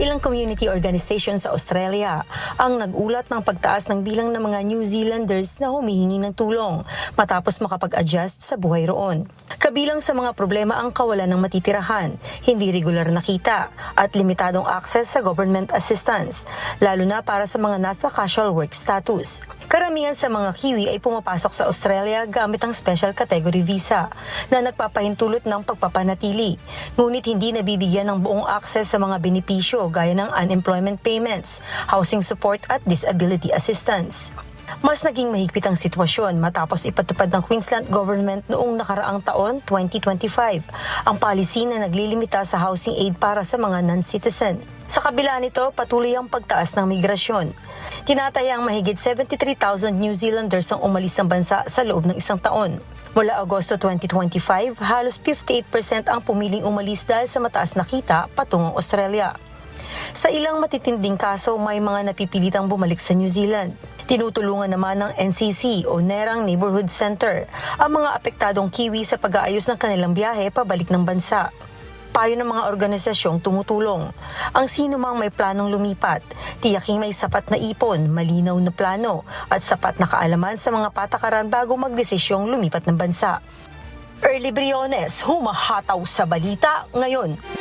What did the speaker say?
Ilang community organizations sa Australia ang nag-ulat ng pagtaas ng bilang ng mga New Zealanders na humihingi ng tulong matapos makapag-adjust sa buhay roon. Kabilang sa mga problema ang kawalan ng matitirahan, hindi regular na kita at limitadong access sa government assistance, lalo na para sa mga nasa casual work status. Karamihan sa mga Kiwi ay pumapasok sa Australia gamit ang Special Category Visa na nagpapahintulot ng pagpapanatili, ngunit hindi nabibigyan ng buong access sa mga benepisyo gaya ng unemployment payments, housing support at disability assistance. Mas naging mahigpit ang sitwasyon matapos ipatupad ng Queensland Government noong nakaraang taon, 2025, ang policy na naglilimita sa housing aid para sa mga non-citizen. Sa kabila nito, patuloy ang pagtaas ng migrasyon. Tinatayang mahigit 73,000 New Zealanders ang umalis ng bansa sa loob ng isang taon. Mula Agosto 2025, halos 58% ang pumiling umalis dahil sa mataas na kita patungong Australia. Sa ilang matitinding kaso, may mga napipilitang bumalik sa New Zealand. Tinutulungan naman ng NCC o Nerang Neighborhood Center ang mga apektadong Kiwi sa pag-aayos ng kanilang biyahe pabalik ng bansa. Payo ng mga organisasyong tumutulong. Ang sino mang may planong lumipat, tiyaking may sapat na ipon, malinaw na plano at sapat na kaalaman sa mga patakaran bago magdesisyong lumipat ng bansa. Early Briones, humahataw sa balita ngayon.